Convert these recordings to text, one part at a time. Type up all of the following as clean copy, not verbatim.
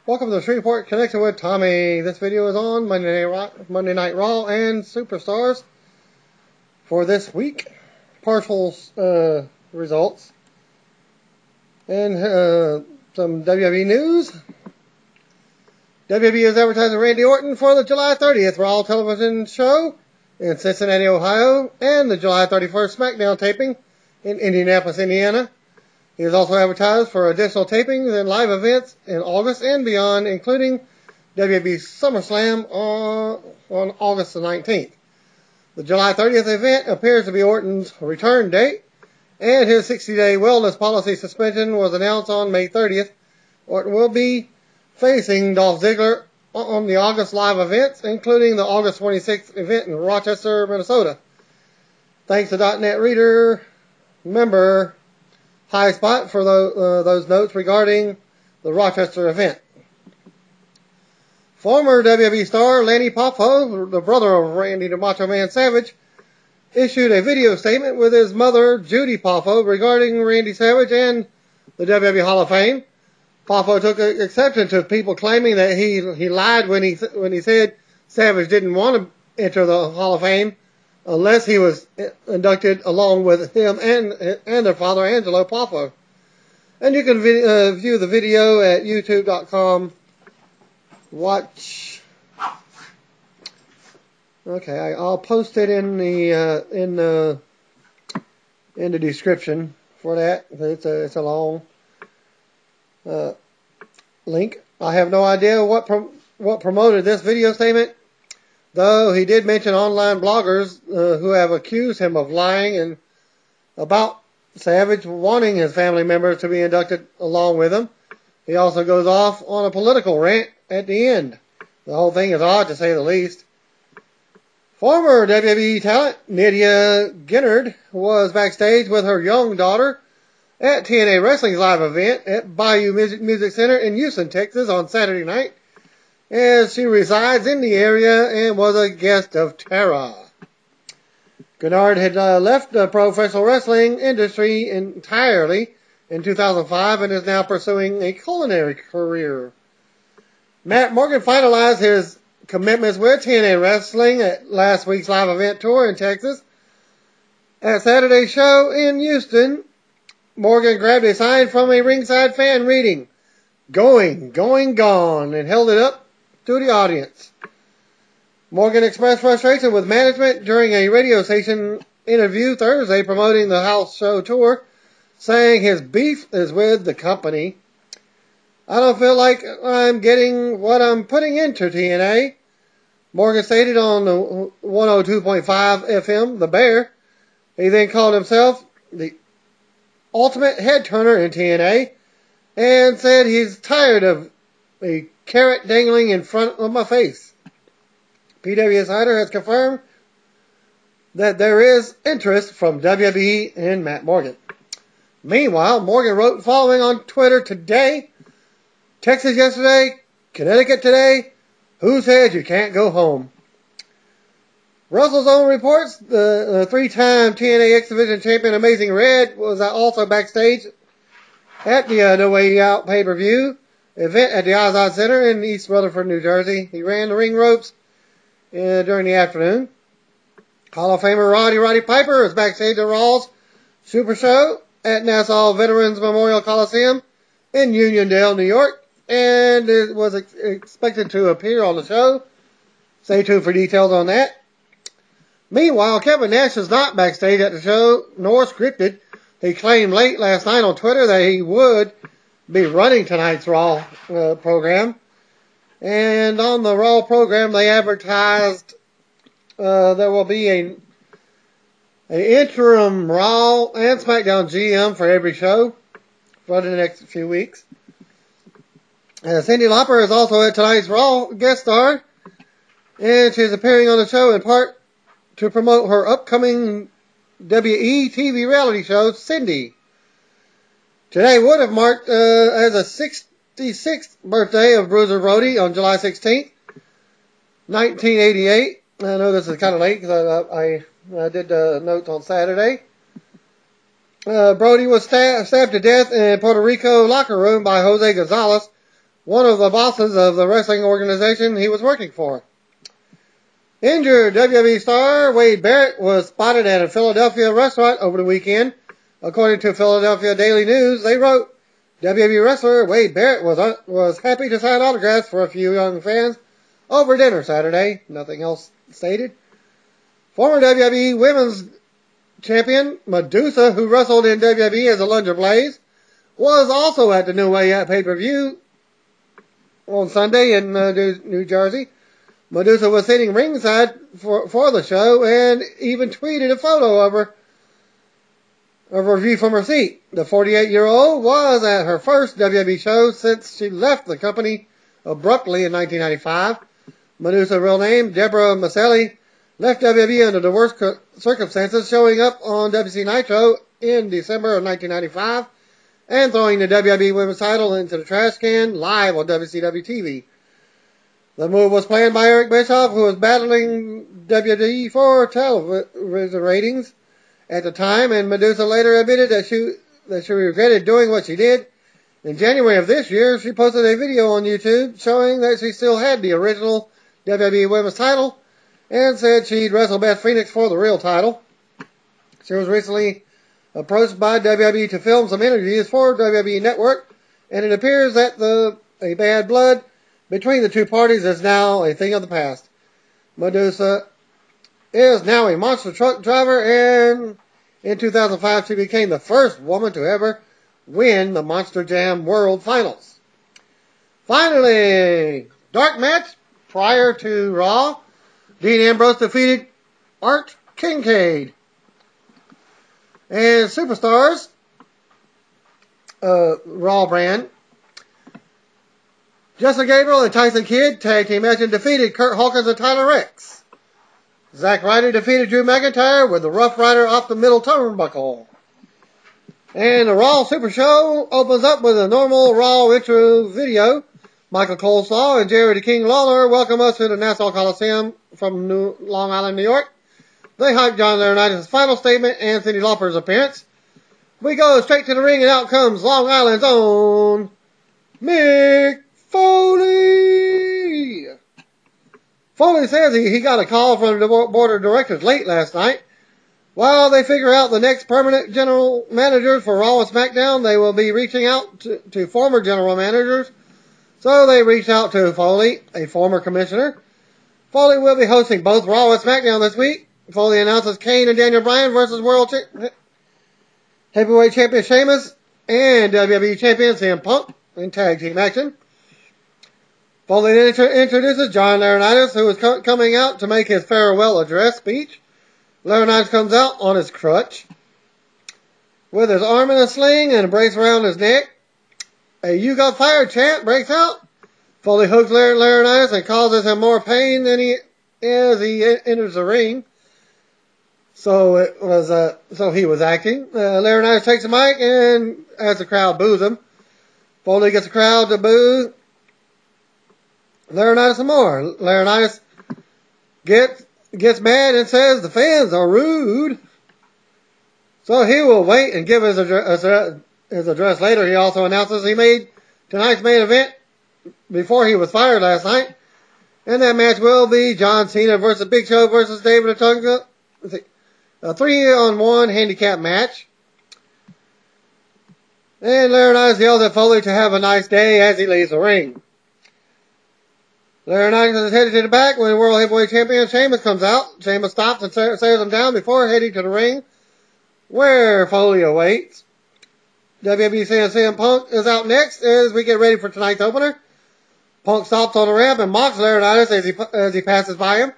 Welcome to the Street Report Connected with Tommy. This video is on Monday Night Raw and Superstars for this week. Partial results. And some WWE news. WWE is advertising Randy Orton for the July 30th Raw television show in Cincinnati, Ohio, and the July 31st SmackDown taping in Indianapolis, Indiana. He is also advertised for additional tapings and live events in August and beyond, including WWE SummerSlam on August the 19th. The July 30th event appears to be Orton's return date, and his 60-day wellness policy suspension was announced on May 30th. Orton will be facing Dolph Ziggler on the August live events, including the August 26th event in Rochester, Minnesota. Thanks to .net Reader member High Spot for those notes regarding the Rochester event. Former WWE star Lanny Poffo, the brother of Randy the Macho Man Savage, issued a video statement with his mother, Judy Poffo, regarding Randy Savage and the WWE Hall of Fame. Poffo took exception to people claiming that he lied when he said Savage didn't want to enter the Hall of Fame unless he was inducted along with him and their father, Angelo Poffo. And you can view the video at youtube.com. Watch. Okay, I'll post it in the description for that. It's a long link. I have no idea what promoted this video statement, though he did mention online bloggers who have accused him of lying and about Savage wanting his family members to be inducted along with him. He also goes off on a political rant at the end. The whole thing is odd, to say the least. Former WWE talent Nydia Ginnard was backstage with her young daughter at TNA Wrestling's live event at Bayou Music Center in Houston, Texas on Saturday night, as she resides in the area and was a guest of Tara. Ginnard had left the professional wrestling industry entirely in 2005 and is now pursuing a culinary career. Matt Morgan finalized his commitments with TNA Wrestling at last week's live event tour in Texas. At Saturday's show in Houston, Morgan grabbed a sign from a ringside fan reading, "Going, going, gone," and held it up to the audience. Morgan expressed frustration with management during a radio station interview Thursday promoting the house show tour, saying his beef is with the company. "I don't feel like I'm getting what I'm putting into TNA," Morgan stated on the 102.5 FM, The Bear. He then called himself the ultimate head turner in TNA and said he's tired of a carrot dangling in front of my face. PW Insider has confirmed that there is interest from WWE and Matt Morgan. Meanwhile, Morgan wrote the following on Twitter today: "Texas yesterday, Connecticut today, who said you can't go home?" WrestleZone reports the three-time TNA X Division champion Amazing Red was also backstage at the No Way Out pay-per-view event at the Azad Center in East Rutherford, New Jersey. He ran the ring ropes during the afternoon. Hall of Famer Roddy Piper is backstage at Raw's Super Show at Nassau Veterans Memorial Coliseum in Uniondale, New York, and it was expected to appear on the show. Stay tuned for details on that. Meanwhile, Kevin Nash is not backstage at the show, nor scripted. He claimed late last night on Twitter that he would be running tonight's Raw program. And on the Raw program, they advertised there will be an interim Raw and SmackDown GM for every show for the next few weeks. Cyndi Lauper is also at tonight's Raw guest star, and she's appearing on the show in part to promote her upcoming WE TV reality show, Cindy. Today would have marked as a 66th birthday of Bruiser Brody on July 16th, 1988. I know this is kind of late because I did the notes on Saturday. Brody was stabbed to death in Puerto Rico locker room by Jose Gonzalez one of the bosses of the wrestling organization he was working for. Injured WWE star Wade Barrett was spotted at a Philadelphia restaurant over the weekend. According to Philadelphia Daily News, they wrote, WWE wrestler Wade Barrett was happy to sign autographs for a few young fans over dinner Saturday. Nothing else stated. Former WWE Women's Champion Medusa, who wrestled in WWE as Alundra Blaze, was also at the New Way Out pay-per-view on Sunday in New Jersey. Medusa was sitting ringside for the show and even tweeted a photo of her view from her seat. The 48-year-old was at her first WWE show since she left the company abruptly in 1995. Medusa's real name, Deborah Maselli, left WWE under the worst circumstances, showing up on WC Nitro in December of 1995 and throwing the WWE Women's title into the trash can live on WCW TV. The move was planned by Eric Bischoff, who was battling WWE for television ratings at the time, and Medusa later admitted that she regretted doing what she did. In January of this year, she posted a video on YouTube showing that she still had the original WWE Women's title and said she'd wrestle Beth Phoenix for the real title. She was recently approached by WWE to film some interviews for WWE Network, and it appears that a bad blood between the two parties is now a thing of the past. Medusa is now a monster truck driver, and in 2005 she became the first woman to ever win the Monster Jam World Finals. Finally, dark match prior to Raw. Dean Ambrose defeated Art Kincaid. And Superstars, Raw brand, Justin Gabriel and Tyson Kidd tag team match and defeated Kurt Hawkins and Tyler Rex. Zack Ryder defeated Drew McIntyre with the Rough Rider off the middle turnbuckle. And the Raw Super Show opens up with a normal Raw intro video. Michael Coleslaw and Jerry the King Lawler welcome us to the Nassau Coliseum from Long Island, New York. They hype John Laurinaitis' final statement and Cyndi Lauper's appearance. We go straight to the ring and out comes Long Island's own Mick Foley. Foley says he got a call from the board of directors late last night. While they figure out the next permanent general managers for Raw and SmackDown, they will be reaching out to former general managers. So they reached out to Foley, a former commissioner. Foley will be hosting both Raw and SmackDown this week. Foley announces Kane and Daniel Bryan versus World Heavyweight Champion Sheamus and WWE Champion CM Punk in tag team action. Foley then introduces John Laurinaitis, who is coming out to make his farewell address speech. Laurinaitis comes out on his crutch with his arm in a sling and a brace around his neck. A "You Got Fired" chant breaks out. Foley hooks Laurinaitis and causes him more pain than as he enters the ring. So he was acting. Laurinaitis takes the mic and as the crowd boos him, Foley gets the crowd to boo Laurinaitis some more. Laurinaitis gets mad and says the fans are rude. So he will wait and give his address later. He also announces he made tonight's main event before he was fired last night. And that match will be John Cena versus Big Show versus David Otunga. A 3-on-1 handicap match. And Laurinaitis yells at Foley to have a nice day as he leaves the ring. Laurinaitis is headed to the back when World Heavyweight Champion Sheamus comes out. Sheamus stops and stares him down before heading to the ring, where Foley awaits. WWE CM Punk is out next as we get ready for tonight's opener. Punk stops on the ramp and mocks Laurinaitis as he passes by him.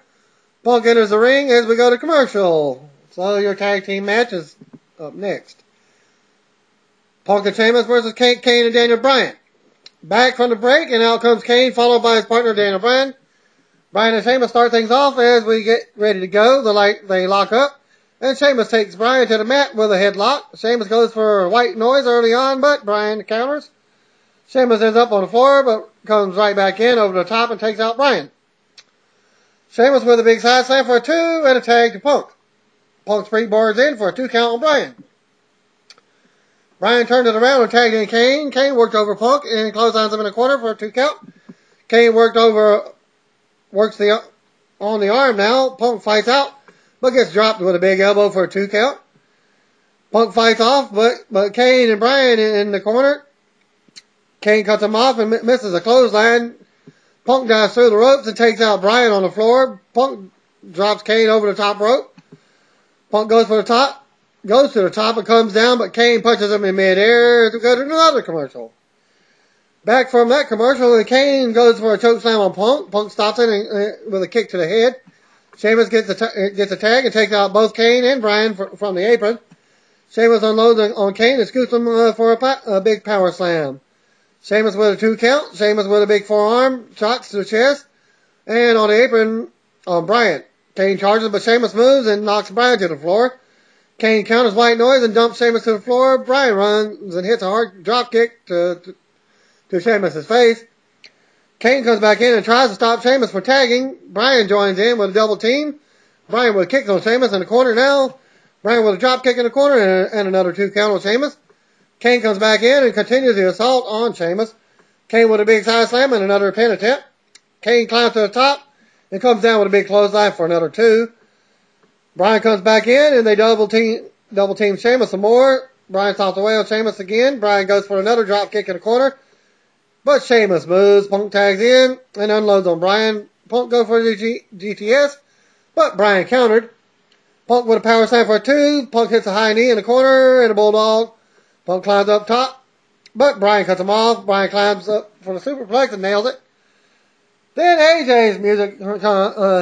Punk enters the ring as we go to commercial. So your tag team match is up next. Punk and Sheamus versus Kane and Daniel Bryan. Back from the break, and out comes Kane, followed by his partner Daniel Bryan. Bryan and Sheamus start things off as we get ready to go. They lock up, and Sheamus takes Bryan to the mat with a headlock. Sheamus goes for a white noise early on, but Bryan counters. Sheamus ends up on the floor, but comes right back in over the top and takes out Bryan. Sheamus with a big side slam for a 2 and a tag to Punk. Punk springboards in for a 2 count on Bryan. Bryan turned it around and tagged in Kane. Kane worked over Punk and clotheslines him in a corner for a 2 count. Kane works on the arm now. Punk fights out, but gets dropped with a big elbow for a 2 count. Punk fights off, but Kane and Bryan in the corner. Kane cuts him off and misses a clothesline. Punk dives through the ropes and takes out Bryan on the floor. Punk drops Kane over the top rope. Punk goes to the top and comes down, but Kane punches him in midair to go to another commercial. Back from that commercial, and Kane goes for a choke slam on Punk. Punk stops it with a kick to the head. Sheamus gets a tag and takes out both Kane and Bryan from the apron. Sheamus unloads on Kane and scoots him for a big power slam. Sheamus with a 2 count. Sheamus with a big forearm, shots to the chest, and on the apron on Bryan. Kane charges, but Sheamus moves and knocks Bryan to the floor. Kane counters white noise and dumps Sheamus to the floor. Bryan runs and hits a hard drop kick to Sheamus' face. Kane comes back in and tries to stop Sheamus for tagging. Bryan joins in with a double team. Bryan with a kick on Sheamus in the corner now. Bryan with a drop kick in the corner and another 2 count on Sheamus. Kane comes back in and continues the assault on Sheamus. Kane with a big side slam and another pin attempt. Kane climbs to the top and comes down with a big clothesline for another 2. Bryan comes back in and they double team Sheamus some more. Bryan stops away on Sheamus again. Bryan goes for another drop kick in the corner. But Sheamus moves. Punk tags in and unloads on Bryan. Punk goes for the GTS, but Bryan countered. Punk with a power slam for a 2. Punk hits a high knee in the corner and a bulldog. Punk climbs up top, but Bryan cuts him off. Bryan climbs up for the superplex and nails it. Then AJ's music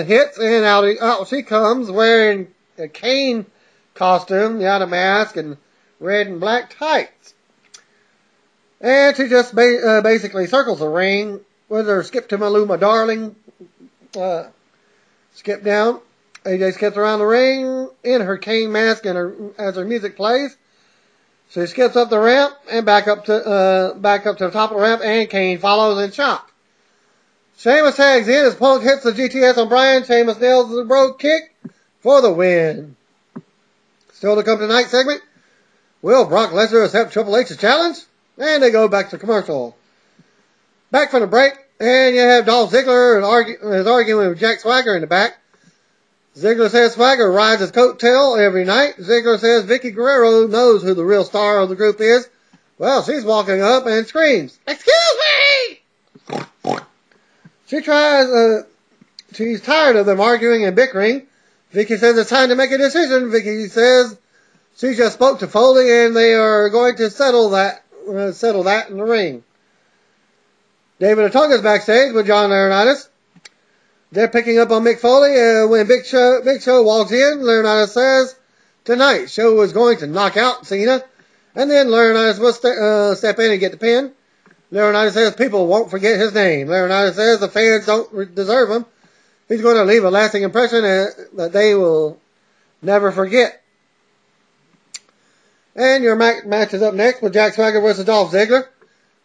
hits, and out she comes wearing a Kane costume, a mask, and red and black tights. And she just basically circles the ring with her skip to Maluma darling. Skip down. AJ skips around the ring in her Kane mask and as her music plays. She skips up the ramp and back up to the top of the ramp, and Kane follows and chops. Sheamus tags in as Punk hits the GTS on Bryan. Sheamus nails the brogue kick for the win. Still to come tonight's segment. Will Brock Lesnar accept Triple H's challenge? And they go back to commercial. Back from the break, and you have Dolph Ziggler is arguing with Jack Swagger in the back. Ziggler says Swagger rides his coattail every night. Ziggler says Vicky Guerrero knows who the real star of the group is. Well, she's walking up and screams, "Excuse me!" She's tired of them arguing and bickering. Vicky says it's time to make a decision. Vicky says she just spoke to Foley and they are going to settle that in the ring. David Otunga's backstage with John Laurinaitis. They're picking up on Mick Foley. When Big Show walks in, Laurinaitis says tonight Show is going to knock out Cena, and then Laurinaitis will step in and get the pin. Laurinaitis says people won't forget his name. Laurinaitis says the fans don't deserve him. He's going to leave a lasting impression that they will never forget. And your match is up next with Jack Swagger versus Dolph Ziggler.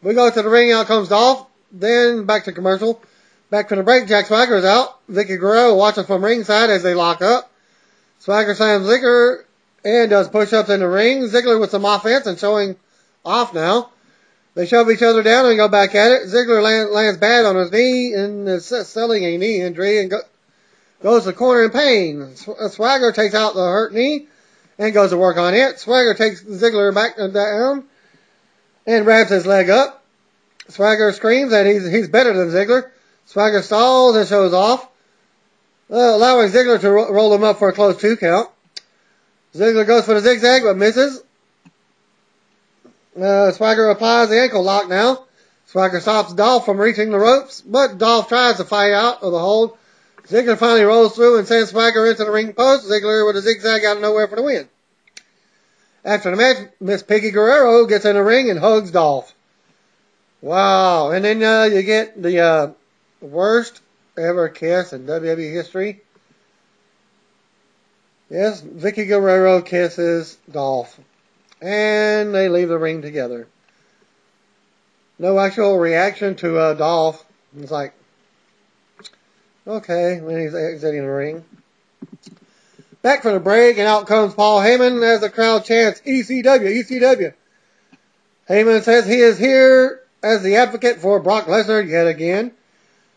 We go to the ring, out comes Dolph. Then back to commercial. Back from the break, Jack Swagger is out. Vicky Guerrero watches from ringside as they lock up. Swagger slams Ziggler and does push-ups in the ring. Ziggler with some offense and showing off now. They shove each other down and go back at it. Ziggler lands bad on his knee and is selling a knee injury and goes to the corner in pain. Swagger takes out the hurt knee and goes to work on it. Swagger takes Ziggler back down and wraps his leg up. Swagger screams that he's better than Ziggler. Swagger stalls and shows off, allowing Ziggler to roll him up for a close 2 count. Ziggler goes for the zigzag but misses. Swagger applies the ankle lock now. Swagger stops Dolph from reaching the ropes, but Dolph tries to fight out of the hold. Ziggler finally rolls through and sends Swagger into the ring post. Ziggler with a zigzag out of nowhere for the win. After the match, Miss Piggy Guerrero gets in the ring and hugs Dolph. Wow. And then you get the worst ever kiss in WWE history. Yes, Vicky Guerrero kisses Dolph. And they leave the ring together. No actual reaction to Dolph. It's like, okay, when he's exiting the ring. Back from the break, and out comes Paul Heyman as the crowd chants, ECW, ECW. Heyman says he is here as the advocate for Brock Lesnar yet again.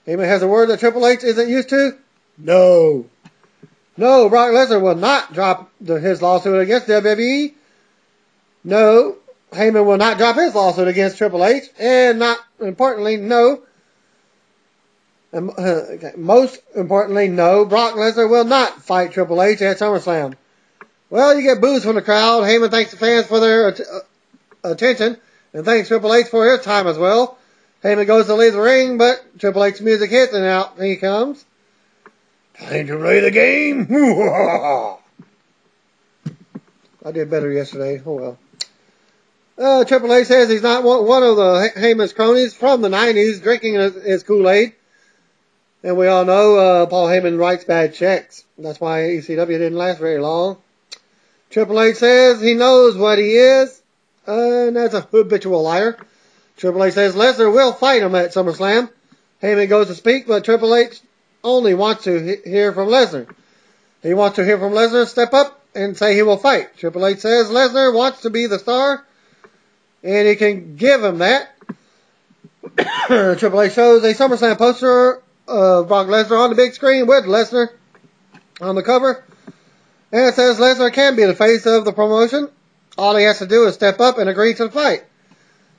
Heyman has a word that Triple H isn't used to. No, Brock Lesnar will not drop his lawsuit against WWE. No, Heyman will not drop his lawsuit against Triple H. And most importantly, no, Brock Lesnar will not fight Triple H at SummerSlam. Well, you get boos from the crowd. Heyman thanks the fans for their attention and thanks Triple H for his time as well. Heyman goes to leave the ring, but Triple H's music hits and out he comes. Time to play the game. I did better yesterday. Oh well. Triple H says he's not one of the Heyman's cronies from the 90s drinking his Kool-Aid. And we all know Paul Heyman writes bad checks. That's why ECW didn't last very long. Triple H says he knows what he is. And that's a habitual liar. Triple H says Lesnar will fight him at SummerSlam. Heyman goes to speak, but Triple H only wants to hear from Lesnar. He wants to hear from Lesnar step up and say he will fight. Triple H says Lesnar wants to be the star, and he can give him that. Triple H shows a SummerSlam poster of Brock Lesnar on the big screen with Lesnar on the cover. And it says Lesnar can be the face of the promotion. All he has to do is step up and agree to the fight.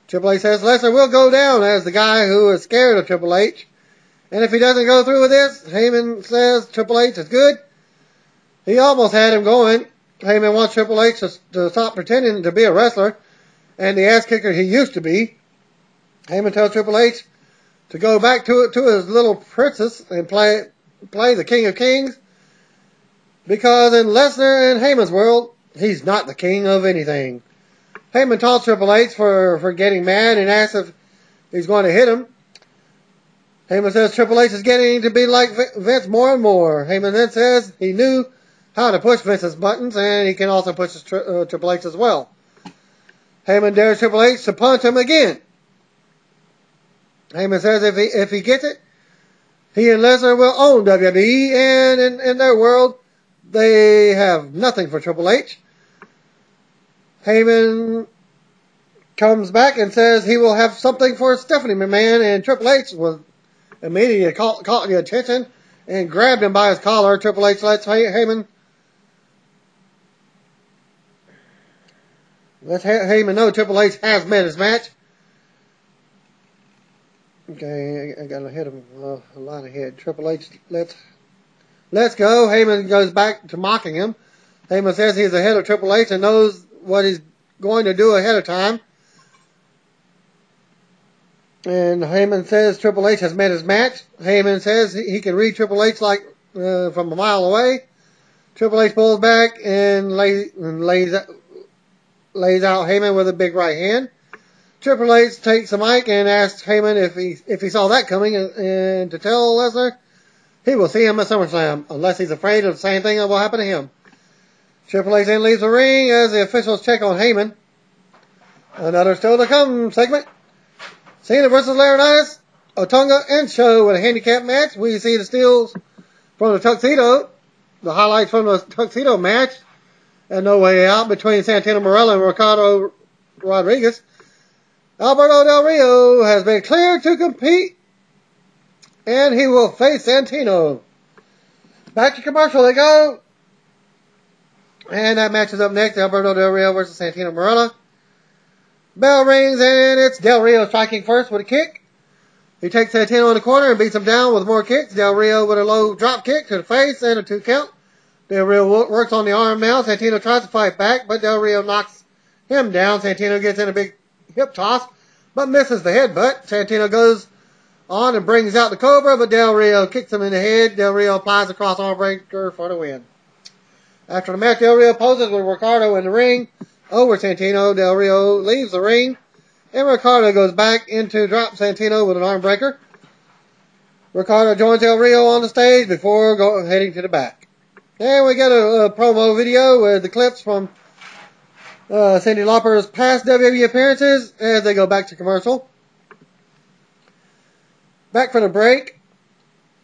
Triple H says Lesnar will go down as the guy who is scared of Triple H. And if he doesn't go through with this, Heyman says Triple H is good. He almost had him going. Heyman wants Triple H to stop pretending to be a wrestler and the ass kicker he used to be. Heyman tells Triple H to go back to his little princess and play the King of Kings. Because in Lesnar and Heyman's world, he's not the king of anything. Heyman taunts Triple H for getting mad and asks if he's going to hit him. Heyman says Triple H is getting to be like Vince more and more. Heyman then says he knew how to push Vince's buttons and he can also push Triple H as well. Heyman dares Triple H to punch him again. Heyman says if he gets it, he and Lesnar will own WWE, and in their world, they have nothing for Triple H. Heyman comes back and says he will have something for Stephanie McMahon, and Triple H was immediately caught the attention and grabbed him by his collar. Triple H lets Heyman know Triple H has met his match. Okay, I got ahead of him, a lot ahead. Triple H, let's go. Heyman goes back to mocking him. Heyman says he's ahead of Triple H and knows what he's going to do ahead of time. And Heyman says Triple H has met his match. Heyman says he can read Triple H like from a mile away. Triple H pulls back and lays out Heyman with a big right hand. Triple H takes the mic and asks Heyman if he saw that coming and to tell Lesnar he will see him at SummerSlam unless he's afraid of the same thing that will happen to him. Triple H then leaves the ring as the officials check on Heyman. Another still to come segment. Cena versus Laurinaitis, Otunga, and Show with a handicap match. We see the stills from the tuxedo, the highlights from the tuxedo match, and No Way Out between Santino Marella and Ricardo Rodriguez. Alberto Del Rio has been cleared to compete, and he will face Santino. Back to commercial they go. And that match is up next, Alberto Del Rio versus Santino Marella. Bell rings, and it's Del Rio striking first with a kick. He takes Santino in the corner and beats him down with more kicks. Del Rio with a low drop kick to the face and a 2 count. Del Rio works on the arm now. Santino tries to fight back, but Del Rio knocks him down. Santino gets in a big hip toss, but misses the headbutt. Santino goes on and brings out the Cobra, but Del Rio kicks him in the head. Del Rio applies the cross arm breaker for the win. After the match, Del Rio poses with Ricardo in the ring over Santino. Del Rio leaves the ring, and Ricardo goes back in to drop Santino with an arm breaker. Ricardo joins Del Rio on the stage before heading to the back. And we get a promo video with the clips from Cyndi Lauper's past WWE appearances as they go back to commercial. Back for the break.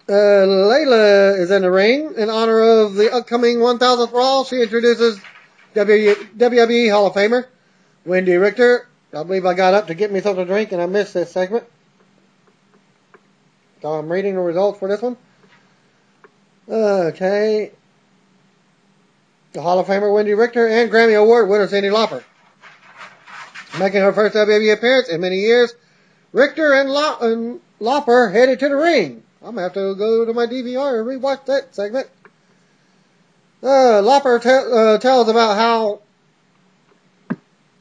Layla is in the ring in honor of the upcoming 1000th Raw. She introduces WWE Hall of Famer Wendy Richter I believe I got up to get me something to drink and I missed this segment. So I'm reading the results for this one. Okay. The Hall of Famer Wendy Richter and Grammy Award winner Cyndi Lauper. Making her first WWE appearance in many years, Richter and Lauper headed to the ring. I'm going to have to go to my DVR and rewatch that segment. Lauper tells about how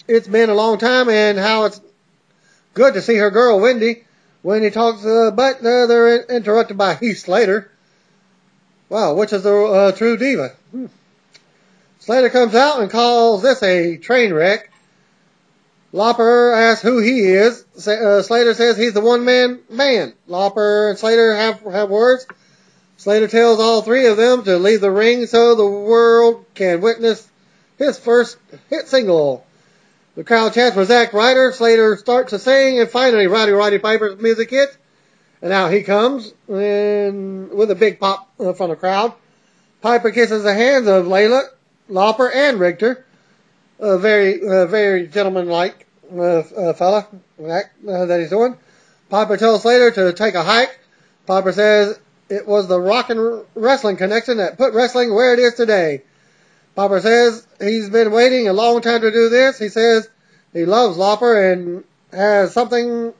it's been a long time and how it's good to see her girl Wendy when he talks, but they're interrupted by Heath Slater. Wow, which is the true diva. Slater comes out and calls this a train wreck. Lauper asks who he is. Slater says he's the one-man band. Lauper and Slater have words. Slater tells all three of them to leave the ring so the world can witness his first hit single. The crowd chants for Zack Ryder. Slater starts to sing, and finally Roddy Piper's music hits. And out he comes, and with a big pop from the crowd. Piper kisses the hands of Layla, Lauper, and Richter. A very gentlemanlike fella that he's doing. Piper tells Slater to take a hike. Piper says it was the rock and wrestling connection that put wrestling where it is today. Piper says he's been waiting a long time to do this. He says he loves Lauper and has something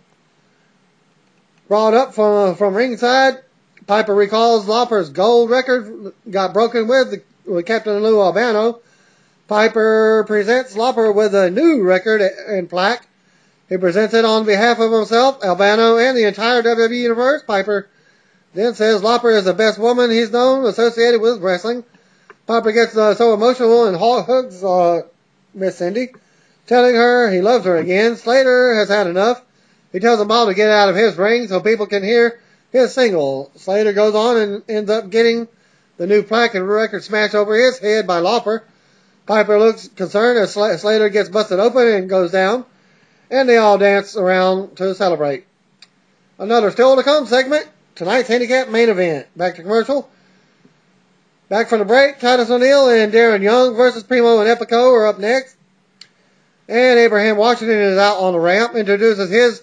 brought up from ringside. Piper recalls Lauper's gold record got broken with Captain Lou Albano. Piper presents Lauper with a new record and plaque. He presents it on behalf of himself, Albano, and the entire WWE Universe. Piper then says Lauper is the best woman he's known associated with wrestling. Piper gets so emotional and hugs Miss Cyndi, telling her he loves her again. Slater has had enough. He tells them all to get out of his ring so people can hear his single. Slater goes on and ends up getting the new plaque and record smashed over his head by Lauper. Piper looks concerned as Slater gets busted open and goes down, and they all dance around to celebrate. Another still to come segment, tonight's handicap main event. Back to commercial. Back from the break, Titus O'Neil and Darren Young versus Primo and Epico are up next. And Abraham Washington is out on the ramp, introduces his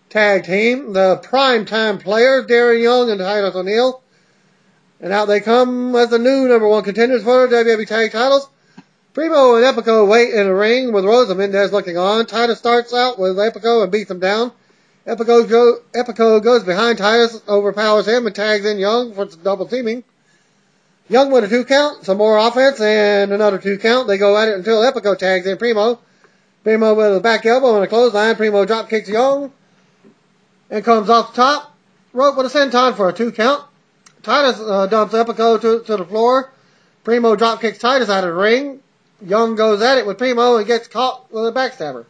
tag team, the primetime players, Darren Young and Titus O'Neil. And out they come as the new number one contenders for the WWE tag titles. Primo and Epico wait in the ring with Rosa Mendez looking on. Titus starts out with Epico and beats him down. Epico goes behind Titus, overpowers him, and tags in Young for double teaming. Young with a 2 count, some more offense, and another 2 count. They go at it until Epico tags in Primo. Primo with a back elbow and a clothesline. Primo drop kicks Young and comes off the top rope with a senton for a 2 count. Titus dumps Epico to the floor. Primo drop kicks Titus out of the ring. Young goes at it with Primo and gets caught with a backstabber.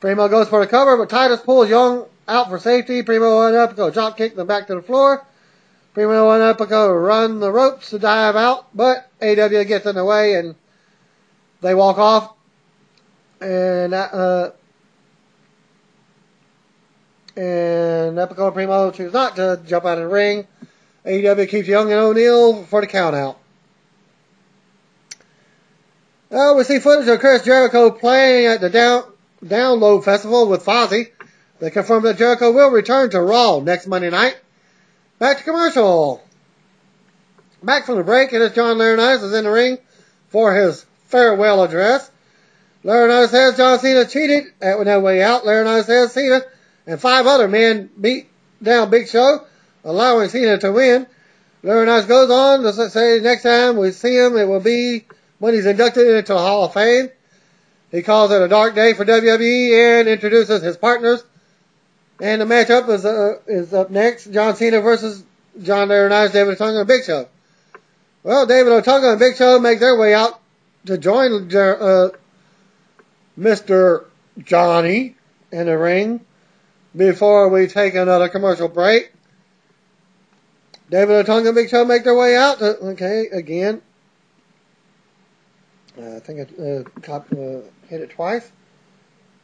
Primo goes for the cover, but Titus pulls Young out for safety. Primo and Epico drop kick them back to the floor. Primo and Epico run the ropes to dive out, but AW gets in the way and they walk off. And Epico and Primo choose not to jump out of the ring. AEW keeps Young and O'Neil for the count out. We see footage of Chris Jericho playing at the Download Festival with Fozzy. They confirm that Jericho will return to Raw next Monday night. Back to commercial. Back from the break, and it's John Laurinaitis is in the ring for his farewell address. Laurinaitis says John Cena cheated at No Way Out. Laurinaitis says Cena and 5 other men beat down Big Show, allowing Cena to win. Laurinaitis goes on to say next time we see him, it will be when he's inducted into the Hall of Fame. He calls it a dark day for WWE and introduces his partners. And the matchup is up next. John Cena versus John Laurinaitis, David Otunga, and Big Show. Well, David Otunga and Big Show make their way out to join Mr. Johnny in the ring before we take another commercial break. David Otunga and Big Show make their way out. Okay, again. I think I hit it twice.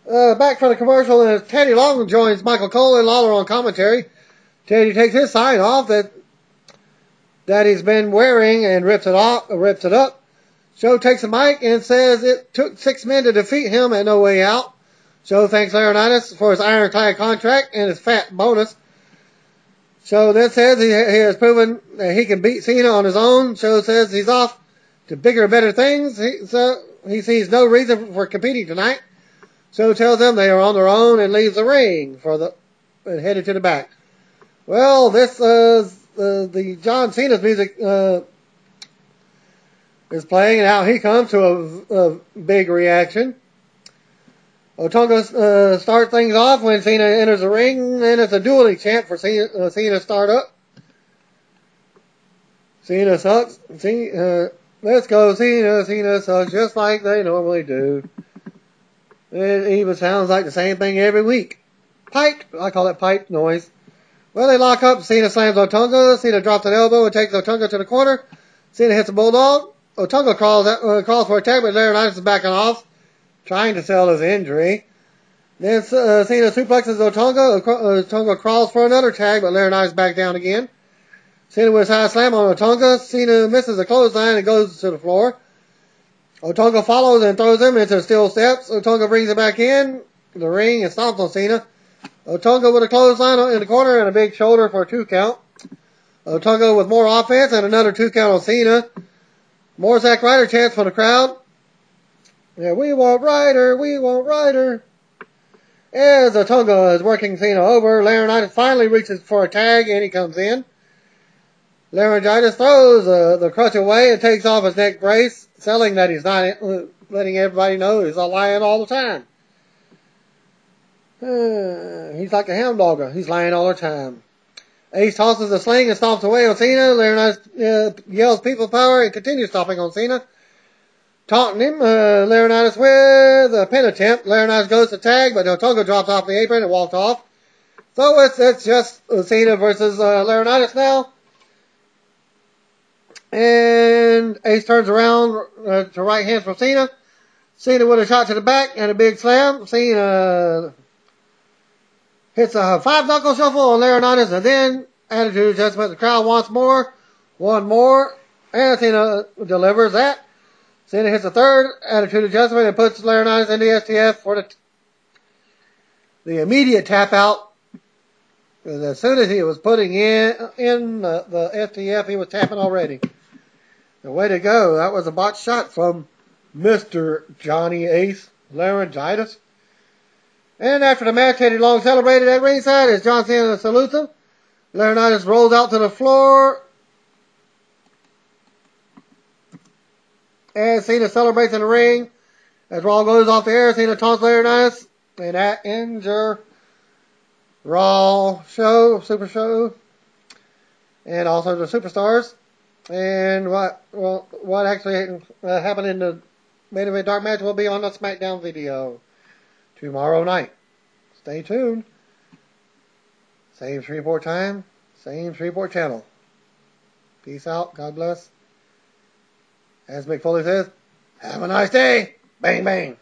Back from the commercial, and Teddy Long joins Michael Cole and Lawler on commentary. Teddy takes his sign off that he's been wearing and rips it up. Show takes the mic and says it took 6 men to defeat him at No Way Out. Show thanks Laurinaitis for his ironclad contract and his fat bonus. Show then says he has proven that he can beat Cena on his own. Show says he's off to bigger and better things. He sees no reason for competing tonight. Show tells them they are on their own and leaves the ring and headed to the back. Well, this the John Cena's music is playing, and out he comes to a big reaction. Otunga starts things off when Cena enters the ring, and it's a dueling chant for Cena start up. Cena sucks. Let's go, Cena. Cena sucks, just like they normally do. It even sounds like the same thing every week. Pipe. I call it pipe noise. Well, they lock up. Cena slams Otunga. Cena drops an elbow and takes Otunga to the corner. Cena hits a bulldog. Otunga crawls for a tag, but Laurinaitis is backing off, trying to sell his injury. Then Cena suplexes Otunga. Otunga crawls for another tag, but Laurinaitis back down again. Cena with a high slam on Otunga. Cena misses a clothesline and goes to the floor. Otunga follows and throws him into steel steps. Otunga brings him back in the ring and stomps on Cena. Otunga with a clothesline in the corner and a big shoulder for a 2 count. Otunga with more offense and another 2 count on Cena. More Zack Ryder chants from the crowd. Yeah, we want Ryder, we want Ryder. As Otunga is working Cena over, Laurinaitis finally reaches for a tag and he comes in. Laurinaitis throws the crutch away and takes off his neck brace, selling that he's not letting everybody know he's lying all the time. He's like a hound dog. He's lying all the time. Ace tosses the sling and stomps away on Cena. Laurinaitis yells people power and continues stomping on Cena. Taunting him. Laurinaitis with a pin attempt. Laurinaitis goes to tag, but Otunga drops off the apron and walks off. So it's just Cena versus Laurinaitis now. And Ace turns around to right hands from Cena. Cena with a shot to the back and a big slam. Cena hits a 5-knuckle shuffle on Laurinaitis, and then attitude adjustment. The crowd wants more. One more. And Cena delivers that. Cena hits a third attitude adjustment and puts Laurinaitis in the STF for the immediate tap out. As soon as he was putting in the STF, he was tapping already. The way to go. That was a botched shot from Mr. Johnny Ace Laryngitis. And after the match, Eddie Long celebrated at ringside as John Cena salutes him. Laurinaitis rolls out to the floor. And Cena celebrates in the ring. As Raw goes off the air, Cena taunts Laurinaitis. And that ends your Raw show, Super Show. And also the Superstars. And what actually happened in the main event dark match will be on the SmackDown video tomorrow night. Stay tuned. Same Shreveport time, same Shreveport channel. Peace out. God bless. As Mick Foley says, have a nice day. Bang, bang.